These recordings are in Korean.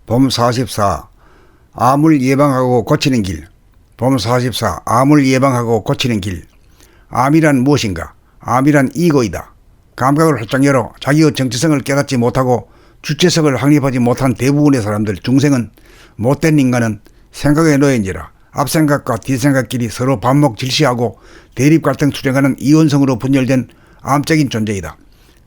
범 44. 암을 예방하고 고치는 길. 범 44. 암을 예방하고 고치는 길. 암이란 무엇인가? 암이란 이거이다. 감각을 활짝 열어 자기의 정체성을 깨닫지 못하고 주체성을 확립하지 못한 대부분의 사람들 중생은, 못된 인간은 생각에 놓여인지라 앞생각과 뒷생각끼리 서로 반목 질시하고 대립 갈등 투쟁하는 이원성으로 분열된 암적인 존재이다.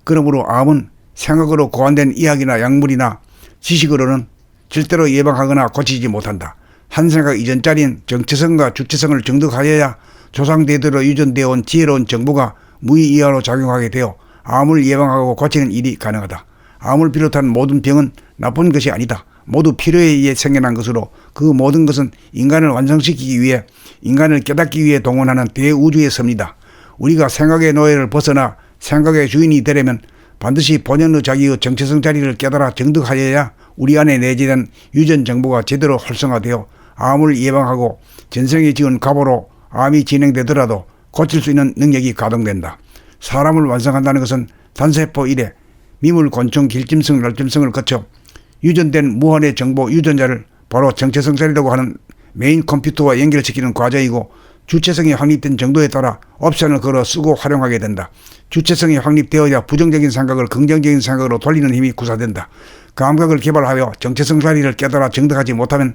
그러므로 암은 생각으로 고안된 이야기나 약물이나 지식으로는 절대로 예방하거나 고치지 못한다. 한 생각 이전짜리인 정체성과 주체성을 정득하여야 조상대대로 유전되어 온 지혜로운 정보가 무의이하로 작용하게 되어 암을 예방하고 고치는 일이 가능하다. 암을 비롯한 모든 병은 나쁜 것이 아니다. 모두 필요에 의해 생겨난 것으로 그 모든 것은 인간을 완성시키기 위해, 인간을 깨닫기 위해 동원하는 대우주의 섭니다. 우리가 생각의 노예를 벗어나 생각의 주인이 되려면 반드시 본연의 자기의 정체성 자리를 깨달아 정득하여야 우리 안에 내재된 유전 정보가 제대로 활성화되어 암을 예방하고 전생에 지은 갑으로 암이 진행되더라도 고칠 수 있는 능력이 가동된다. 사람을 완성한다는 것은 단세포 이래 미물, 곤충, 길짐승, 날짐승을 거쳐 유전된 무한의 정보 유전자를 바로 정체성 자리라고 하는 메인 컴퓨터와 연결시키는 과정이고, 주체성이 확립된 정도에 따라 옵션을 걸어 쓰고 활용하게 된다. 주체성이 확립되어야 부정적인 생각을 긍정적인 생각으로 돌리는 힘이 구사된다. 감각을 개발하여 정체성 자리를 깨달아 정득하지 못하면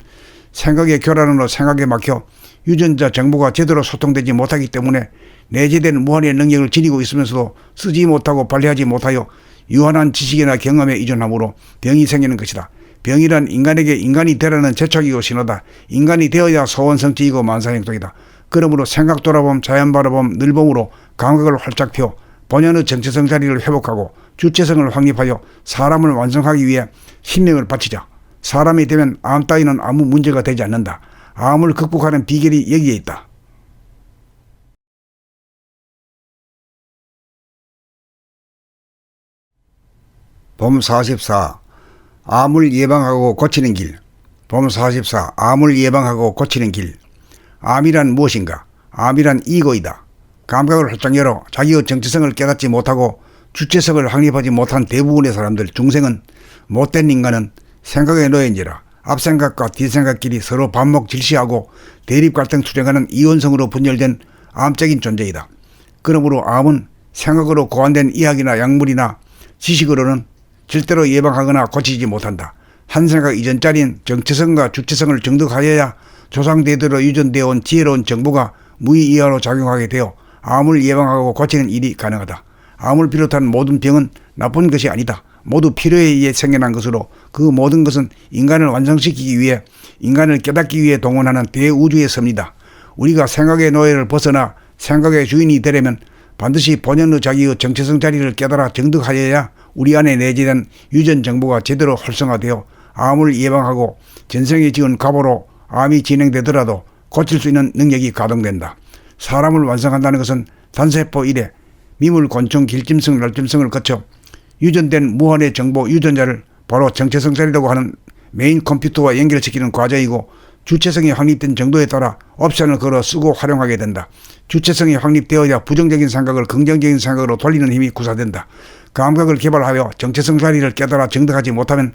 생각의 교란으로 생각에 막혀 유전자 정보가 제대로 소통되지 못하기 때문에 내재된 무한의 능력을 지니고 있으면서도 쓰지 못하고 발휘하지 못하여 유한한 지식이나 경험에 의존함으로 병이 생기는 것이다. 병이란 인간에게 인간이 되라는 재촉이고 신호다. 인간이 되어야 소원성취이고 만사행동이다. 그러므로 생각 돌아봄, 자연 바라봄, 늘봄으로 감각을 활짝 펴 본연의 정체성 자리를 회복하고 주체성을 확립하여 사람을 완성하기 위해 신명을 바치자. 사람이 되면 암 따위는 아무 문제가 되지 않는다. 암을 극복하는 비결이 여기에 있다. 범 44. 암을 예방하고 고치는 길. 범 44. 암을 예방하고 고치는 길. 암이란 무엇인가? 암이란 이거이다. 감각을 활짝 열어 자기의 정체성을 깨닫지 못하고 주체성을 확립하지 못한 대부분의 사람들 중생은, 못된 인간은 생각에 놓여인지라 앞생각과 뒷생각끼리 서로 반목 질시하고 대립 갈등 투쟁하는 이원성으로 분열된 암적인 존재이다. 그러므로 암은 생각으로 고안된 이야기나 약물이나 지식으로는 절대로 예방하거나 고치지 못한다. 한 생각 이전짜리인 정체성과 주체성을 정득하여야 조상대대로 유전되어 온 지혜로운 정보가 무의이하로 작용하게 되어 암을 예방하고 고치는 일이 가능하다. 암을 비롯한 모든 병은 나쁜 것이 아니다. 모두 필요에 의해 생겨난 것으로 그 모든 것은 인간을 완성시키기 위해, 인간을 깨닫기 위해 동원하는 대우주의 섭니다. 우리가 생각의 노예를 벗어나 생각의 주인이 되려면 반드시 본연의 자기의 정체성 자리를 깨달아 정득하여야 우리 안에 내재된 유전 정보가 제대로 활성화되어 암을 예방하고 전생에 지은 갑으로 암이 진행되더라도 고칠 수 있는 능력이 가동된다. 사람을 완성한다는 것은 단세포 이래 미물, 곤충, 길짐승, 날짐승을 거쳐 유전된 무한의 정보 유전자를 바로 정체성 자리라고 하는 메인 컴퓨터와 연결시키는 과정이고, 주체성이 확립된 정도에 따라 옵션을 걸어 쓰고 활용하게 된다. 주체성이 확립되어야 부정적인 생각을 긍정적인 생각으로 돌리는 힘이 구사된다. 감각을 개발하여 정체성 자리를 깨달아 정득하지 못하면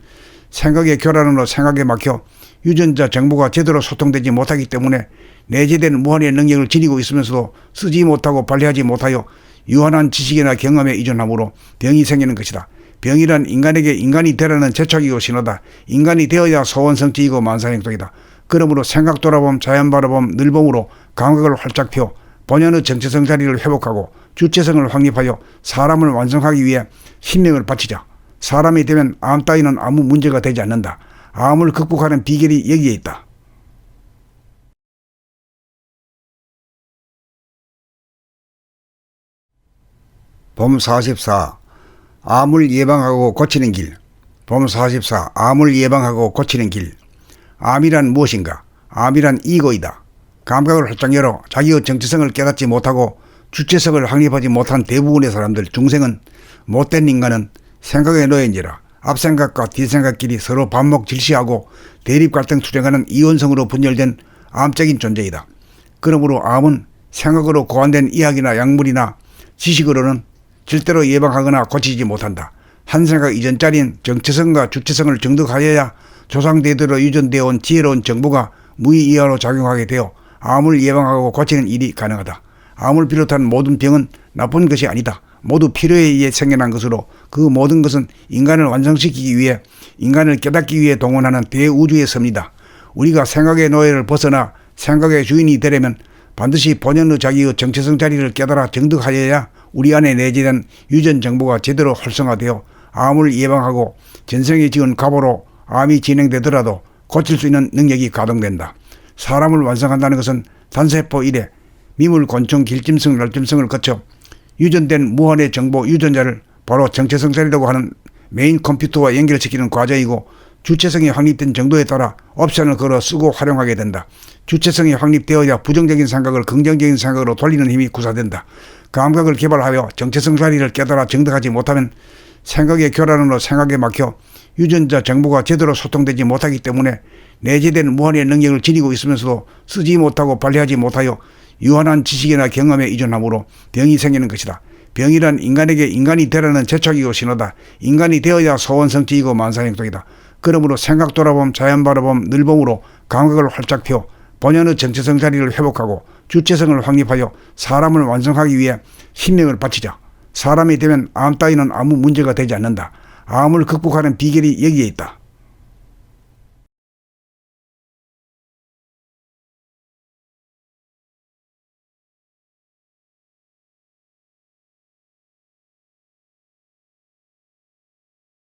생각의 교란으로 생각에 막혀 유전자 정보가 제대로 소통되지 못하기 때문에 내재된 무한의 능력을 지니고 있으면서도 쓰지 못하고 발휘하지 못하여 유한한 지식이나 경험에 의존함으로 병이 생기는 것이다. 병이란 인간에게 인간이 되라는 재촉이고 신호다. 인간이 되어야 소원성취이고 만사행동이다. 그러므로 생각 돌아봄, 자연 바라봄, 늘봄으로 감각을 활짝 펴 본연의 정체성 자리를 회복하고 주체성을 확립하여 사람을 완성하기 위해 신명을 바치자. 사람이 되면 암 따위는 아무 문제가 되지 않는다. 암을 극복하는 비결이 여기에 있다. 범 44. 암을 예방하고 고치는 길. 범 44. 암을 예방하고 고치는 길. 암이란 무엇인가? 암이란 이거이다. 감각을 활짝 열어 자기의 정체성을 깨닫지 못하고 주체성을 확립하지 못한 대부분의 사람들 중생은, 못된 인간은 생각에 놓여인지라 앞생각과 뒷생각끼리 서로 반목 질시하고 대립 갈등 투쟁하는 이원성으로 분열된 암적인 존재이다. 그러므로 암은 생각으로 고안된 이야기나 약물이나 지식으로는 절대로 예방하거나 고치지 못한다. 한 생각 이전짜리인 정체성과 주체성을 정득하여야 조상대대로 유전되어 온 지혜로운 정보가 무의이하로 작용하게 되어 암을 예방하고 고치는 일이 가능하다. 암을 비롯한 모든 병은 나쁜 것이 아니다. 모두 필요에 의해 생겨난 것으로 그 모든 것은 인간을 완성시키기 위해 인간을 깨닫기 위해 동원하는 대우주의 섭니다. 우리가 생각의 노예를 벗어나 생각의 주인이 되려면 반드시 본연의 자기의 정체성 자리를 깨달아 정득하여야 우리 안에 내재된 유전 정보가 제대로 활성화되어 암을 예방하고 전생에 지은 갑으로 암이 진행되더라도 고칠 수 있는 능력이 가동된다. 사람을 완성한다는 것은 단세포 이래 미물, 곤충, 길짐승, 날짐승을 거쳐 유전된 무한의 정보 유전자를 바로 정체성 자리라고 하는 메인 컴퓨터와 연결시키는 과정이고 주체성이 확립된 정도에 따라 옵션을 걸어 쓰고 활용하게 된다. 주체성이 확립되어야 부정적인 생각을 긍정적인 생각으로 돌리는 힘이 구사된다. 감각을 개발하여 정체성 자리를 깨달아 정득하지 못하면 생각의 교란으로 생각에 막혀 유전자 정보가 제대로 소통되지 못하기 때문에 내재된 무한의 능력을 지니고 있으면서도 쓰지 못하고 발휘하지 못하여 유한한 지식이나 경험에 의존하므로 병이 생기는 것이다. 병이란 인간에게 인간이 되라는 재촉이고 신호다. 인간이 되어야 소원성취이고 만사형통이다. 그러므로 생각 돌아봄, 자연 바라봄, 늘봄으로 감각을 활짝 펴 본연의 정체성 자리를 회복하고 주체성을 확립하여 사람을 완성하기 위해 신명을 바치자. 사람이 되면 암 따위는 아무 문제가 되지 않는다. 암을 극복하는 비결이 여기에 있다.